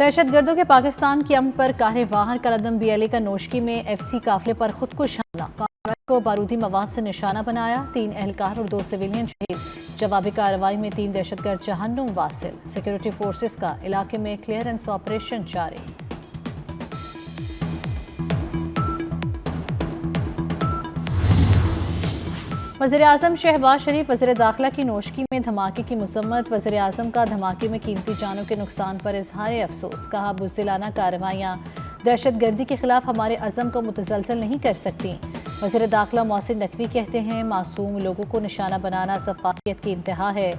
दहशतगर्दों के पाकिस्तान की अमन पर कार्यवाहन कलदम BLA का नोशकी में FC काफिले पर खुदकुश हमला, कार्रवाई को बारूदी मवाद से निशाना बनाया। 3 एहलकार और 2 सिविलियन शहीद। जवाबी कार्रवाई में 3 दहशतगर्द जहन्नुम वासिल। सिक्योरिटी फोर्सेस का इलाके में क्लियरेंस ऑपरेशन जारी। वज़ीर-ए-आज़म शहबाज शरीफ वज़ीर दाखिला की नोशकी में धमाके की मज़म्मत। वज़ीर-ए-आज़म का धमाके में कीमती जानों के नुकसान पर इजहार अफसोस। कहा, बुज़दिलाना कार्रवाइयाँ दहशतगर्दी के खिलाफ हमारे अज़म को मुतसलसल नहीं कर सकती। वज़ीर दाखिला मोहसिन नकवी कहते हैं, मासूम लोगों को निशाना बनाना सफाकियत की इंतहा है।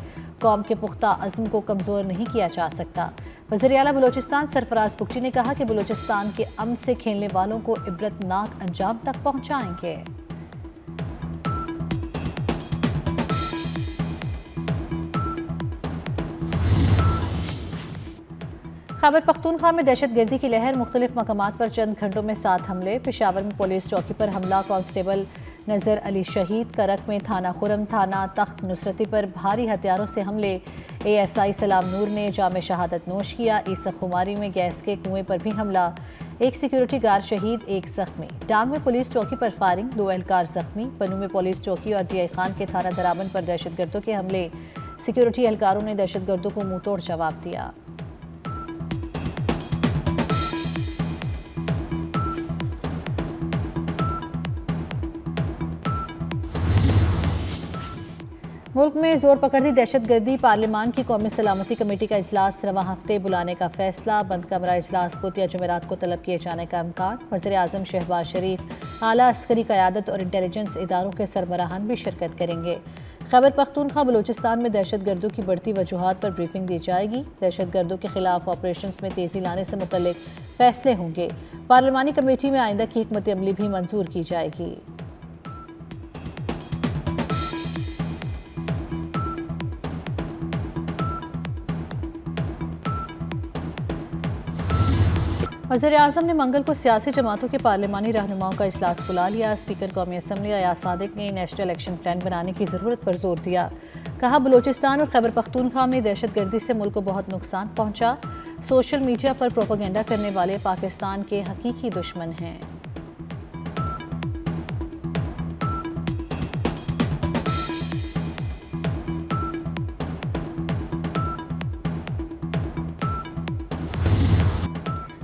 कौम के पुख्ता अज़्म को कमज़ोर नहीं किया जा सकता। वज़ीर आला बलोचिस्तान सरफराज बुगटी ने कहा कि बलोचिस्तान के अमन से खेलने वालों को इबरतनाक अंजाम तक पहुँचाएंगे। खैबर पख्तूनख्वा में दहशतगर्दी की लहर, मुख्तलिफ मकामात पर चंद घंटों में 7 हमले। पेशावर में पुलिस चौकी पर हमला, कांस्टेबल नजर अली शहीद। करक में थाना खुरम, थाना तख्त नुसरती पर भारी हथियारों से हमले। ASI सलाम नूर ने जाम शहादत नोश किया। ईसा खुमारी में गैस के कुएं पर भी हमला, 1 सिक्योरिटी गार्ड शहीद, 1 जख्मी। डांग में पुलिस चौकी पर फायरिंग, 2 एहलकार जख्मी। पन्नू में पुलिस चौकी और DI खान के थाना दराबन पर दहशतगर्दों के हमले। सिक्योरिटी एहलकारों ने दहशतगर्दों को मुंह तोड़ जवाब दिया। मुल्क में जोर पकड़ती दहशतगर्दी, पार्लियामान की कौमी सलामती कमेटी का इजलास रवां हफ्ते बुलाने का फैसला। बंद कमरा इजलास बुध या जुमेरात को तलब किए जाने का इम्कान। वज़ीर-ए-आज़म शहबाज शरीफ, आला अस्करी क़यादत और इंटेलिजेंस इदारों के सरबराहान भी शिरकत करेंगे। खैबर पख्तूनख्वा बलूचिस्तान में दहशतगर्दों की बढ़ती वजूहात पर ब्रीफिंग दी जाएगी। दहशतगर्दों के खिलाफ ऑपरेशन में तेजी लाने से मुतल्लिक फैसले होंगे। पार्लियामानी कमेटी में आइंदा की हिकमत अमली भी मंजूर की जाएगी। वज़ीर-ए-आज़म ने मंगल को सियासी जमातों के पार्लियामानी रहनुमाओं का इजलास बुला लिया। स्पीकर कौमी असम्बली अयाज सादिक ने नेशनल इलेक्शन प्लान बनाने की ज़रूरत पर जोर दिया। कहा, बलूचिस्तान और खैबर पख्तूनख्वा में दहशतगर्दी से मुल्क को बहुत नुकसान पहुंचा। सोशल मीडिया पर प्रोपेगेंडा करने वाले पाकिस्तान के हकीकी दुश्मन हैं।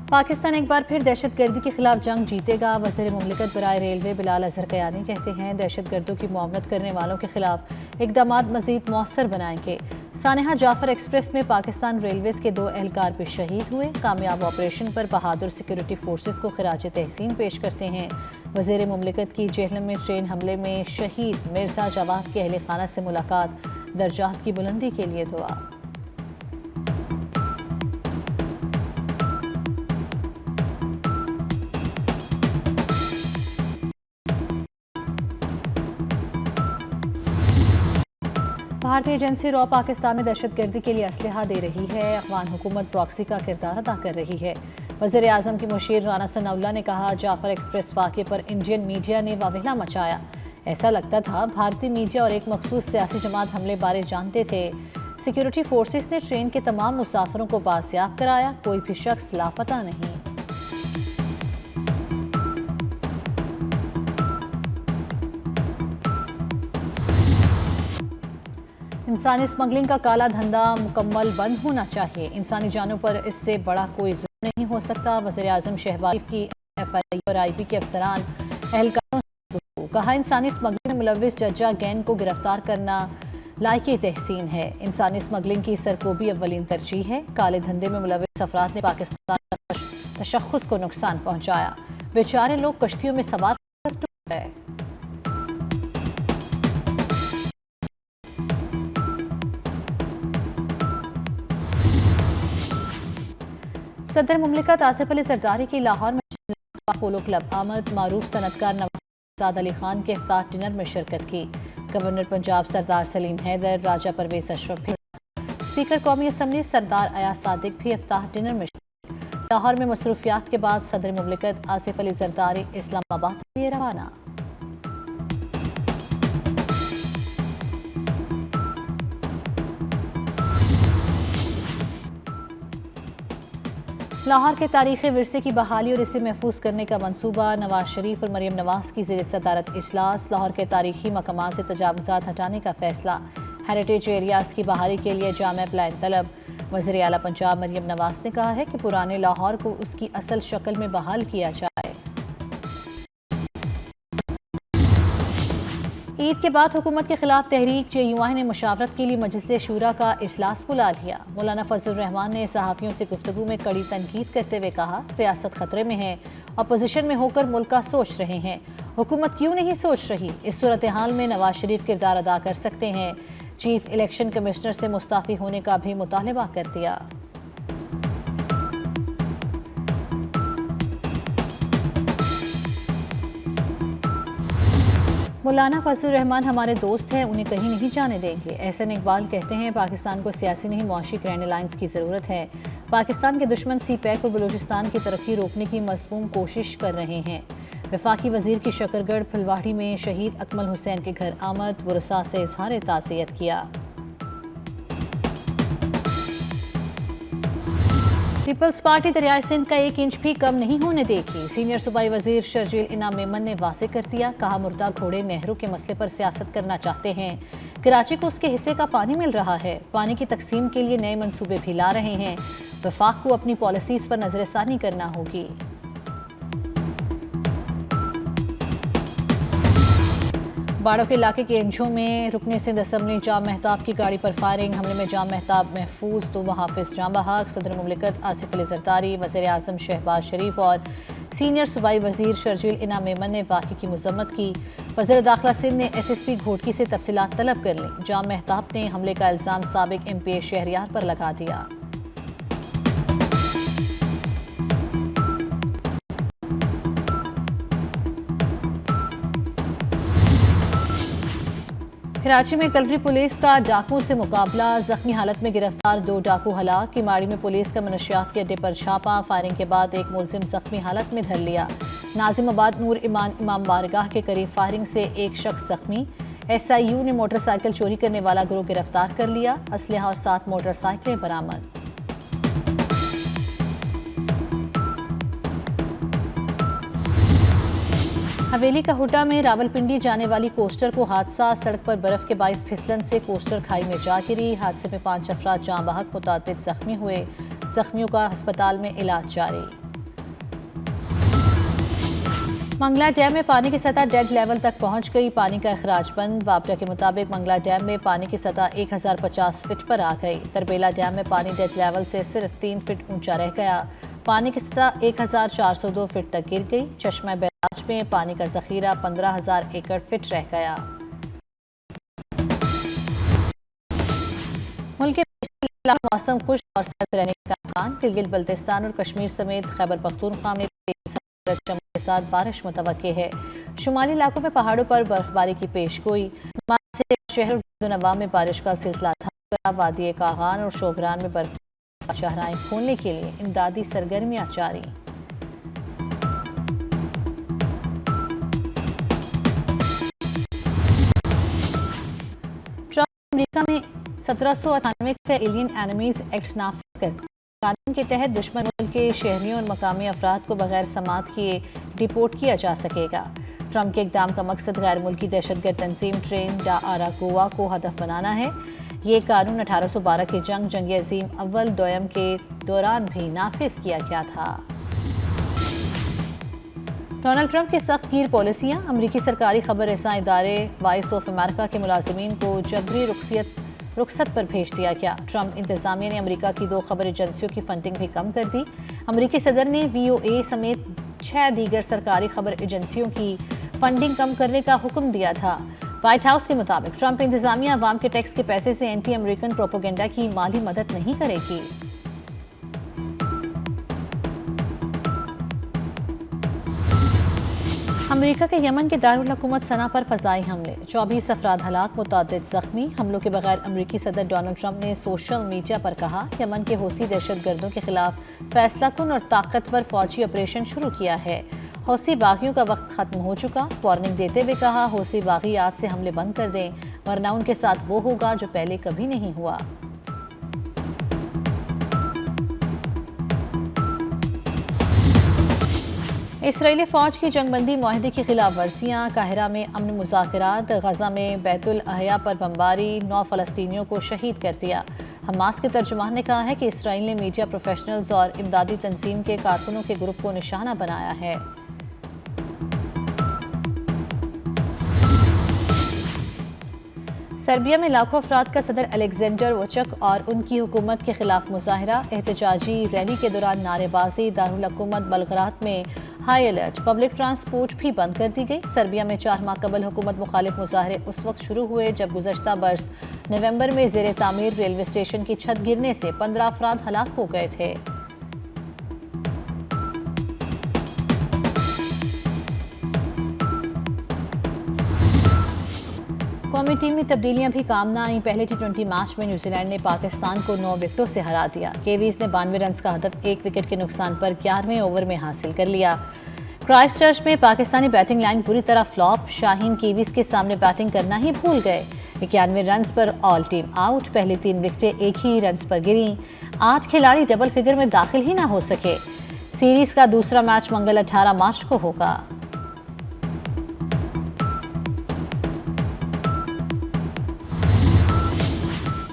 पाकिस्तान एक बार फिर दहशतगर्दी के खिलाफ जंग जीतेगा। वज़ीर मुमलिकत बराए रेलवे बिलाल अजहर कयानी कहते हैं, दहशतगर्दों की मुआवनत करने वालों के खिलाफ इक़दामात मज़ीद मौसर बनाएंगे। सानेहा जाफर एक्सप्रेस में पाकिस्तान रेलवेज़ के 2 एहलकार भी शहीद हुए। कामयाब ऑपरेशन पर बहादुर सिक्योरिटी फोर्सेस को खिराज तहसीन पेश करते हैं। वज़ीर मुमलिकत की जेहलम में ट्रेन हमले में शहीद मिर्ज़ा जवाद के अहले खाना से मुलाकात, दर्जात की बुलंदी के लिए दुआ। भारतीय एजेंसी रॉ पाकिस्तान में दहशतगर्दी के लिए असलहा दे रही है। अफगान हुकूमत प्रॉक्सी का किरदार अदा कर रही है। वज़ीर-ए-आज़म की मुशीर राना सनाउल्लाह ने कहा, जाफर एक्सप्रेस वाक़े पर इंडियन मीडिया ने वावेला मचाया। ऐसा लगता था भारतीय मीडिया और एक मखसूस सियासी जमात हमले बारे जानते थे। सिक्योरिटी फोर्सेस ने ट्रेन के तमाम मुसाफिरों को बासियाब कराया। कोई भी शख्स लापता नहीं। इंसानी स्मगलिंग का काला धंधा मुकम्मल बंद होना चाहिए। इंसानी जानों पर इससे बड़ा कोई जुल्म नहीं हो सकता। वज़ीर-ए-आज़म शहबाज की FI और IP के अफसरान एहलकारों से कहा, इंसानी स्मगलिंग में मुलव्विस जज्जा गैंग को गिरफ्तार करना लायकी तहसीन है। इंसानी स्मगलिंग की सरकोबी अव्वलीन तरजीह है। काले धंधे में मुलव्विस अफराद ने पाकिस्तान तशख़्ख़ुस को नुकसान पहुँचाया। बेचारे लोग कश्तियों में सवार है। सदर मुमलिकत आसिफ अली जरदारी की लाहौर में पोलो क्लब आमद मारूफ सनतकार नवाज़ अली खान के इफ्तार डिनर में शिरकत की। गवर्नर पंजाब सरदार सलीम हैदर, राजा परवेज अशरफ, स्पीकर कौमी असम्बली सरदार अयाज सादिक भी इफ्तार डिनर में शिरकत। लाहौर में मसरूफियात के बाद सदर मुमलिकत आसिफ अली जरदारी इस्लामाबाद के लिए रवाना। लाहौर के तारीखी विरसे की बहाली और इसे महफूज करने का मंसूबा। नवाज शरीफ और मरियम नवाज की ज़ेर सदारत इजलास। लाहौर के तारीखी मकामात से तजावुज़ात हटाने का फैसला। हेरिटेज एरियाज़ की बहाली के लिए जामे प्लान तलब। वज़ीर आला पंजाब मरियम नवाज ने कहा है कि पुराने लाहौर को उसकी असल शक्ल में बहाल किया जाए। ईद के बाद हुकूमत के खिलाफ तहरीक JUI ने मुशावरत के लिए मजलिस शूरा का इजलास बुला लिया। मौलाना फजल रहमान ने सहाफ़ियों से गुफ्तगू में कड़ी तनकीद करते हुए कहा, रियासत खतरे में है, अपोजिशन में होकर मुल्क का सोच रहे हैं, हुकूमत क्यों नहीं सोच रही। इस सूरत हाल में नवाज शरीफ किरदार अदा कर सकते हैं। चीफ इलेक्शन कमिश्नर से मुस्ताफ़ी होने का भी मुतालबा कर दिया। मौलाना फजल रहमान हमारे दोस्त हैं, उन्हें कहीं नहीं जाने देंगे। एहसन इकबाल कहते हैं, पाकिस्तान को सियासी नहीं मुआशी ग्रैंड अलायंस की ज़रूरत है। पाकिस्तान के दुश्मन CPEC को बलूचिस्तान की तरक्की रोकने की मज़मूम कोशिश कर रहे हैं। वफाकी वज़ीर की शकरगढ़ फुलवाड़ी में शहीद अकमल हुसैन के घर आमद, वरसा से इजहार ताज़ियत किया। पीपल्स पार्टी दरियाए सिंध का 1 इंच भी कम नहीं होने देगी। सीनियर सूबाई वजीर शर्जील इनाम मेमन ने वाज़े कर दिया, कहा मुर्दा घोड़े नेहरू के मसले पर सियासत करना चाहते हैं। कराची को उसके हिस्से का पानी मिल रहा है, पानी की तकसीम के लिए नए मंसूबे भी ला रहे हैं। वफाक को अपनी पॉलिसीज पर नजरसानी करना होगी। बाड़ो के इलाके के एंजो में रुकने सिंध असम्बली जाम महताब की गाड़ी पर फायरिंग। हमले में जाम महताब महफूज, तो हाफिज जाम बहाक, सदर मुमलिकत आसिफ अली जरदारी, वज़ीर आज़म शहबाज शरीफ और सीनियर सूबाई वजीर शर्जील इनाम मेमन ने वाक़े की मज़म्मत की। वज़ीर दाखिला सिंध ने SSP घोटकी से तफसीलात तलब कर लीं। जाम महताब ने हमले का इल्ज़ाम साबिक MPA शहरियार पर लगा दिया। कराची में कलरी पुलिस का डाकुओं से मुकाबला, जख्मी हालत में गिरफ्तार 2 डाकू हलाक। किमाड़ी में पुलिस का मनशियात के अड्डे पर छापा, फायरिंग के बाद एक मुलजिम जख्मी हालत में धर लिया। नाजिमाबाद नूर इमाम बारगाह के करीब फायरिंग से एक शख्स जख्मी। SIU ने मोटरसाइकिल चोरी करने वाला गिरोह गिरफ्तार कर लिया, असलहा और 7 मोटरसाइकिलें बरामद। हवेली का हुड्डा में रावलपिंडी जाने वाली कोस्टर को हादसा, सड़क पर बर्फ के बाइस फिसलन से कोस्टर खाई में जा गिरी। हादसे में 5 अफराद जाँ बहक, मुतादिद जख्मी हुए। जख्मियों का अस्पताल में इलाज जारी। मंगला डैम में पानी की सतह डेड लेवल तक पहुंच गई, पानी का अखराज बंद। वापडा के मुताबिक मंगला डैम में पानी की सतह 1050 फीट पर आ गई। तरबेला डैम में पानी डेड लेवल से सिर्फ 3 फीट ऊंचा रह गया। पानी की सतह 1402 फीट तक गिर गई। चश्मा बैराज में पानी का जखीरा 15,000 एकड़ फीट रह गया। मुल्क के मौसम खुश और सर्द रहने का इम्कान। गिलगित बल्तिस्तान और कश्मीर समेत खैबर पख्तूनख्वा में के साथ बारिश मुतवक्के है। शुमाली इलाकों में पहाड़ों पर बर्फबारी की पेशगोई। शहर नवा में बारिश का सिलसिला था। वादी कागान और शोगरान में बर्फ शाहराएं खोलने के लिए इमदादी सरगर्मियां जारी। ट्रंप अमेरिका में 1798 का एलियन एनिमीज एक्ट नाफिज कर कानून के तहत दुश्मन मुल्क के शहरियों और मकामी अफराद को बगैर समात किए डिपोर्ट किया जा सकेगा। ट्रंप के इकदाम का मकसद गैर मुल्की दहशतगर्द तंजीम ट्रेन डा आरागोवा को हदफ बनाना है। ये कानून 1812 की जंग अजीम अव्वल दोयम के दौरान भी नाफिज किया गया था। डोनाल्ड ट्रंप की सख्त गिर पॉलिसियां। अमरीकी सरकारी खबर रसां इदारे वॉइस ऑफ अमेरिका के मुलाजिमीन को जबरी रुखसत पर भेज दिया गया। ट्रंप इंतजामिया ने अमरीका की 2 खबर एजेंसियों की फंडिंग भी कम कर दी। अमरीकी सदर ने VOA समेत 6 दीगर सरकारी खबर एजेंसियों की फंडिंग कम करने का हुक्म दिया था। व्हाइट हाउस के मुताबिक ट्रंप इंतजामिया अवाम के टैक्स के पैसे से एंटी अमेरिकन प्रोपेगेंडा की माली मदद नहीं करेगी। अमेरिका के यमन के दारुल हुकूमत सना पर फजाई हमले, 24 अफराद हलाक, मुतादिद जख्मी। हमलों के बगैर अमरीकी सदर डोनाल्ड ट्रंप ने सोशल मीडिया पर कहा, यमन के हौसी दहशतगर्दों के खिलाफ फैसलाकुन और ताकतवर फौजी ऑपरेशन शुरू किया है। हौसी बागियों का वक्त खत्म हो चुका। वार्निंग देते हुए कहा, हौसी बागी आज से हमले बंद कर दें, वरना उनके साथ वो होगा जो पहले कभी नहीं हुआ। इसराइली फौज की जंगबंदी मुआहदे की खिलाफ वर्जियाँ, काहिरा में अमन मुज़ाकरात, गजा में बैतुल अहया पर बमबारी, 9 फ़लस्तीनियों को शहीद कर दिया। हमास के तर्जुमान ने कहा है कि इसराइल ने मीडिया प्रोफेशनल्स और इमदादी तंजीम के कारकुनों के ग्रुप को निशाना बनाया है। सर्बिया में लाखों अफराद का सदर अलेक्जेंडर वुचिक और उनकी हुकूमत के खिलाफ मुजाहरा, एहतजाजी रैली के दौरान नारेबाजी, दारुल हुकूमत बलगराद में हाई अलर्ट, पब्लिक ट्रांसपोर्ट भी बंद कर दी गई। सर्बिया में 4 माह कबल हुकूमत मुखालिफ मुजाहरे उस वक्त शुरू हुए जब गुज़श्ता बरस नवंबर में ज़ेरे तामीर रेलवे स्टेशन की छत गिरने से 15 अफराद हलाक हो गए थे। कौमी टीम में तब्दीलियां भी काम ना आई। पहले T20 मैच में न्यूजीलैंड ने पाकिस्तान को 9 विकेटों से हरा दिया। केवीज ने 92 रन का हदफ 1 विकेट के नुकसान पर 11वें ओवर में हासिल कर लिया। क्राइस्टचर्च में पाकिस्तानी बैटिंग लाइन पूरी तरह फ्लॉप, शाहीन केवीज के सामने बैटिंग करना ही भूल गए। 91 रन पर ऑल टीम आउट, पहली 3 विकेटें एक ही रन पर गिरी। 8 खिलाड़ी डबल फिगर में दाखिल ही ना हो सके। सीरीज का दूसरा मैच मंगल 18 मार्च को होगा।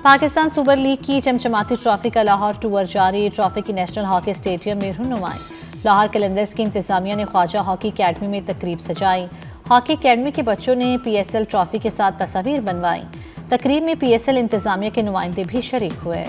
पाकिस्तान सुपर लीग की चमचमाती ट्रॉफी का लाहौर टूर जारी, ट्रॉफी की नेशनल हॉकी स्टेडियम में रुनुमाई। लाहौर कलंदर्स की इंतजामिया ने ख्वाजा हॉकी अकेडमी में तकरीब सजाई। हॉकी अकेडमी के बच्चों ने PSL ट्रॉफी के साथ तस्वीर बनवाई। तकरीब में PSL इंतजामिया के नुमाइंदे भी शरीक हुए।